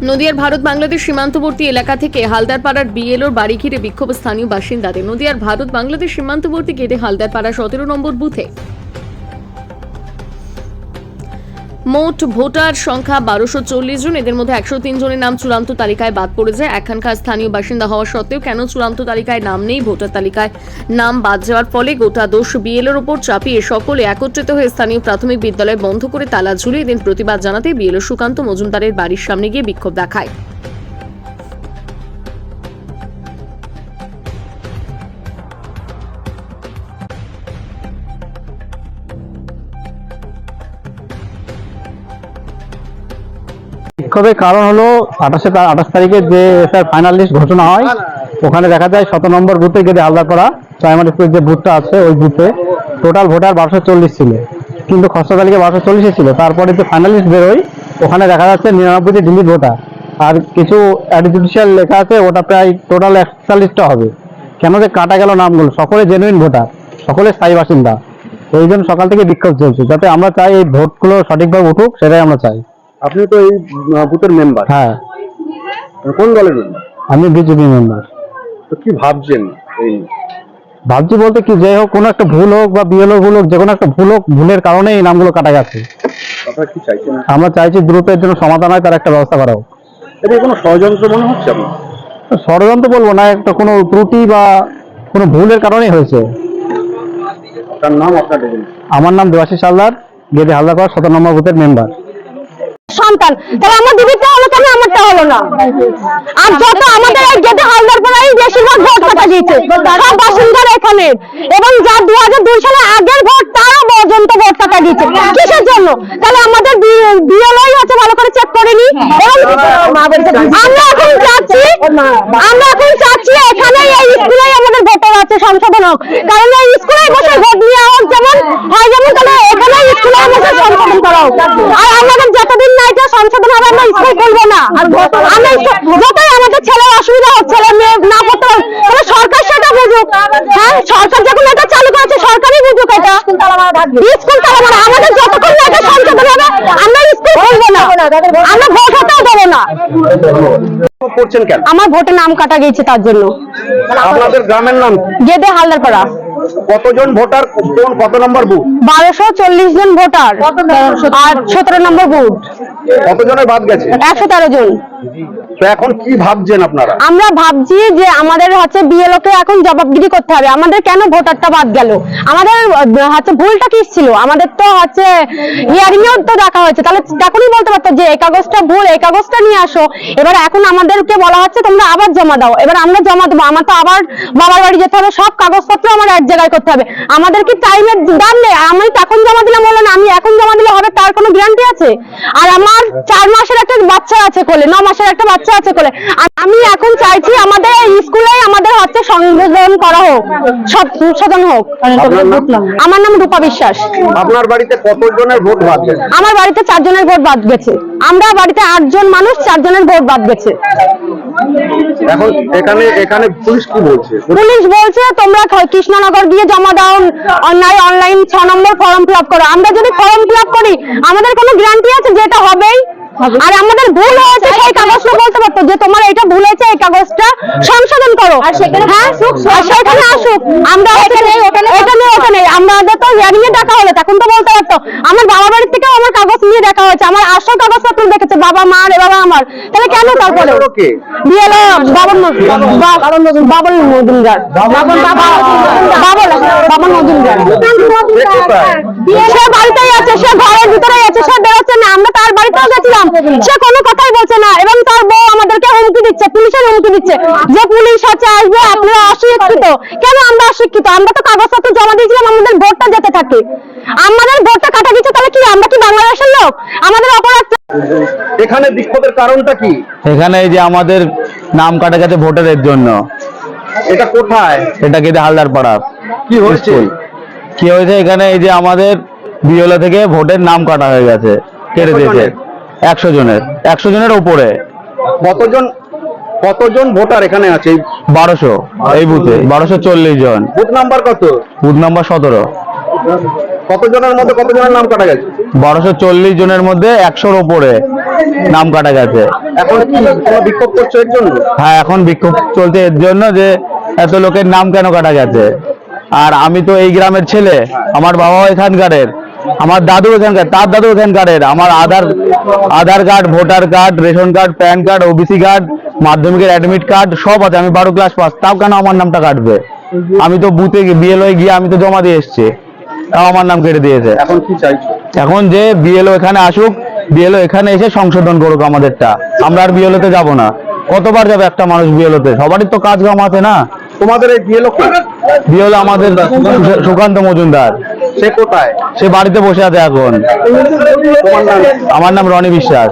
নদিয়ার ভারত বাংলাদেশ সীমান্তবর্তী এলাকা থেকে হালদারপাড়ার বিএলওর বাড়ি ঘিরে বিক্ষোভ স্থানীয় বাসিন্দাদের। নদিয়ার ভারত বাংলাদেশ সীমান্তবর্তী গেটে হালদারপাড়া 17 নম্বর বুথে মোট ভোটার সংখ্যা 1240 জন। এদের মধ্যে 103 জনের নাম চূড়ান্ত তালিকায় বাদ পড়ে যায়। এখানকার স্থানীয় বাসিন্দা হওয়া সত্ত্বেও কেন চূড়ান্ত তালিকায় নাম নেই, ভোটার তালিকায় নাম বাদ যাওয়ার ফলে গোটা দোষ বিএলওর উপর চাপিয়ে সকলে একত্রিত হয়ে স্থানীয় প্রাথমিক বিদ্যালয় বন্ধ করে তালা ঝুলিয়ে দিন। প্রতিবাদ জানাতে বিএলও সুকান্ত মজুমদারের বাড়ির সামনে গিয়ে বিক্ষোভ দেখায়। বিক্ষোভের কারণ হলো 28 তারিখে যে ফাইনাল লিস্ট ঘোষণা হয়, ওখানে দেখা যায় 17 নম্বর বুথে গেটে হালদারপাড়া প্রাইমারি স্কুলের যে বুথটা আছে ওই বুথে টোটাল ভোটার 1240 ছিল, কিন্তু খসড়া তালিকা 1240 ছিল। তারপরে যে ফাইনাল লিস্ট বেরোয় ওখানে দেখা যাচ্ছে 99টি ডিলিট ভোটার, আর কিছু অ্যাডিশনাল লেখা আছে, ওটা প্রায় টোটাল 41টা হবে। কেন যে কাটা গেল নামগুলো? সকলে জেনুইন ভোটার, সকলে স্থায়ী বাসিন্দা। এই জন্য সকাল থেকে বিক্ষোভ চলছে, যাতে আমরা চাই এই ভোটগুলো সঠিকভাবে উঠুক, সেটাই আমরা চাই। আপনি তো এই বুথের মেম্বার? হ্যাঁ। কোন দলের মেম্বার? আমি বিজেপি মেম্বার। তো কি ভাবছেন? এই ভাবছি বলতে কি, যাই হোক, কোনো একটা ভুল হোক বা বিএলও ভুল হোক, যে কোনো একটা ভুল হোক, ভুলের কারণে এই নামগুলো কাটা গেছে। আপনারা কি চাইছেন? আমরা চাইছি দ্রুত এর জন্য সমাধান হয়, তার একটা ব্যবস্থা করা হোক। এটা কোনো ষড়যন্ত্র মনে হচ্ছে আপনার? ষড়যন্ত্র বলবো না, একটা কোনো ত্রুটি বা কোনো ভুলের কারণেই হয়েছে। আপনার নাম? আপনার দেখুন। আমার নাম দেবাশিস হালদার, গেটে হালদারপাড়া 17 নম্বর বুথের মেম্বার। সন্তান, তাহলে আমার দিদিটা হলো কেন আমারটা হলো না? আর যত আমাদের এই গেটে হালদারপাড়ায় বেশিরভাগ ভোট কাটা গিয়েছে, সব বাসিন্দারা এখানে, এবং যা 2002 সালে আগের ভোট তারও পর্যন্ত ভোট কাটা গিয়েছে। কিসের জন্য? তাহলে আমাদের বিএলওই হচ্ছে ভালো করে চেক করেনি। আমরা এখন চাচ্ছি এখানে এই স্কুলেই আমাদের ভোটার আছে সংশোধন হোক, কারণ এই স্কুলে বসে ভোট নেওয়া হোক যেমন হয়, যেমন তাহলে এখানে স্কুলে আমাদের সংশোধন করা হোক। আর আমাদের যতদিন না এটা সংশোধন হবে আমরা স্কুল খুলবো না। আমরা যতই আমাদের ছেলে অসুবিধা হোক, ছেলে মেয়ে না পড়তে পারে, তাহলে সরকার সেটা বুঝুক। হ্যাঁ, সরকার যখন এটা চালু করেছে সরকারই বুঝুক এটা। স্কুল তালা মারা, আমাদের যতক্ষণ না এটা সংশোধন হবে আমরা স্কুল খুলবো না, আমরা ভোট হতেও দেবো না। করছেন কেন? আমার ভোটে নাম কাটা গেছে, তার জন্য। আপনাদের গ্রামের নাম? গেদে হালদারপাড়া। কতজন ভোটার? কত নম্বর বুথ? 1240 জন ভোটার আর 17 নম্বর বুথ। কতজনের বাদ গেছে? 113 জন। তো এখন কি ভাবছেন আপনারা? আমরা ভাবছি যে আমাদের হচ্ছে বিএলও কে এখন জবাবদিহি করতে হবে, আমাদের কেন ভোটারটা বাদ গেল, আমাদের হচ্ছে ভুলটা কি ছিল। আমাদের তো হচ্ছে হিয়ারিং এও তো দেখা হয়েছে, তাহলে তখনই বলতে পারতো যে এই কাগজটা ভুল, এই কাগজটা নিয়ে আসো। এবার এখন আমাদেরকে বলা হচ্ছে তোমরা আবার জমা দাও। এবার আমরা জমা দেবো, আমার তো আবার বাবার বাড়ি যেতে হবে, সব কাগজপত্র আমার এক জায়গায় করতে হবে। আমাদের কি টাইমের দাম নেই? আমি তখন জমা দিলাম বলো না, আমি এখন জমা দিলে হবে তার কোনো গ্যারান্টি আছে? আর আমার 4 মাসের একটা বাচ্চা আছে কোলে, 9 মাসের একটা বাচ্চা আছে কোলে। আমি এখন চাইছি আমাদের স্কুলে আমাদের হচ্ছে সংশোধন করা হোক, সংশোধন হোক। আমার নাম রূপা বিশ্বাস। আপনার বাড়িতে কতজনের ভোট বাদ গেছে? আমার বাড়িতে 4 জনের ভোট বাদ গেছে। আমরা বাড়িতে 8 জন মানুষ, 4 জনের ভোট বাদ গেছে। এখন এখানে পুলিশ কি বলছে? পুলিশ বলছে তোমরা কৃষ্ণনগর গিয়ে জমা দাও, অনলাইন 6 নম্বর ফর্ম ফিল আপ করো। আমরা যদি ফর্ম ফিল আপ করি আমাদের কোনো গ্যারান্টি আছে যে এটা হবেই? আর আমাদের ভুল হয়েছে সেই কাগজটা বলতে পারতো যে তোমার এটা ভুল হয়েছে, এই কাগজটা সংশোধন করো। আর সেখানে সেখানে আসুক, আমরা ওখানে আমাদের তো হিয়ারিং এ দেখা হলো, তখন তো বলতে পারতো। আমার বাবা বাড়ির থেকেও আমার কাগজ নিয়ে দেখা হয়েছে, আমার আসল কাগজপত্র দেখেছে বাবা মা আর বাবা আমার। তাহলে কেন তারপরে বিএলও বাবন মজুমদার, সে বাড়িতেই আছে, সে ঘরের ভিতরেই আছে, সে বেরোচ্ছে না। আমরা তার বাড়িতেও গেছিলাম, সে কোনো কথাই বলছে না, এবং তার বউ আমাদেরকে হুমকি দিচ্ছে, পুলিশের হুমকি দিচ্ছে যে পুলিশ হচ্ছে আসবে, আপনারা অশিক্ষিত। কেন আমরা অশিক্ষিত? আমরা তো কাগজপত্র জমা দিয়েছিলাম, আমাদের ভোটটা যেতে থাকে। আমাদের ভোটটা কাটা গেছে, তাহলে কি আমরা কি বাংলাদেশের লোক? আমাদের অপরাধ। এখানে বিক্ষোভের কারণটা কি? এখানে এই যে আমাদের নাম কাটা গেছে ভোটারের জন্য। এটা কোথায়? এটা গেটে হালদারপাড়া। কি হয়েছে? এখানে এই যে আমাদের বিএলও থেকে ভোটের নাম কাটা হয়ে গেছে, কেটে দিয়েছে 100 জনের উপরে। কতজন ভোটার এখানে আছে? 1200 এই বুথে 1240 জন। বুথ নাম্বার কত? Booth number 17। কতজনের মধ্যে কতজনের নাম কাটা গেছে? 1240 জনের মধ্যে 100-র উপরে নাম কাটা গেছে। এখন কি তোমরা বিক্ষোভ করছো এর জন্য? হ্যাঁ, এখন বিক্ষোভ চলছে এর জন্য যে এত লোকের নাম কেন কাটা গেছে। আর আমি তো এই গ্রামের ছেলে, আমার বাবাও এখানকারের, আমার দাদু এখানকার, তার দাদু এখানকারের। আমার Aadhaar card, voter card, ration card, PAN card, OBC card, মাধ্যমিকের অ্যাডমিট কার্ড সব আছে। আমি 12 ক্লাস পাস, তাও কেন আমার নামটা কাটবে? আমি তো বুথে বিএলও গিয়ে আমি তো জমা দিয়ে এসেছি, তাও আমার নাম কেটে দিয়েছে। এখন কি চাইছো? এখন যে বিএলও এখানে আসুক, বিএলও এখানে এসে সংশোধন করুক আমাদেরটা। আমরা আর বিএলও তে যাবো না। কতবার যাবে একটা মানুষ বিএলও তে? সবারই তো কাজ কাম আছে না। তোমাদের এই বিএলও কে? বিএলও আমাদের সুকান্ত মজুমদার। সে কোথায়? সে বাড়িতে বসে আছে এখন। তোমার নাম? আমার নাম রনি বিশ্বাস।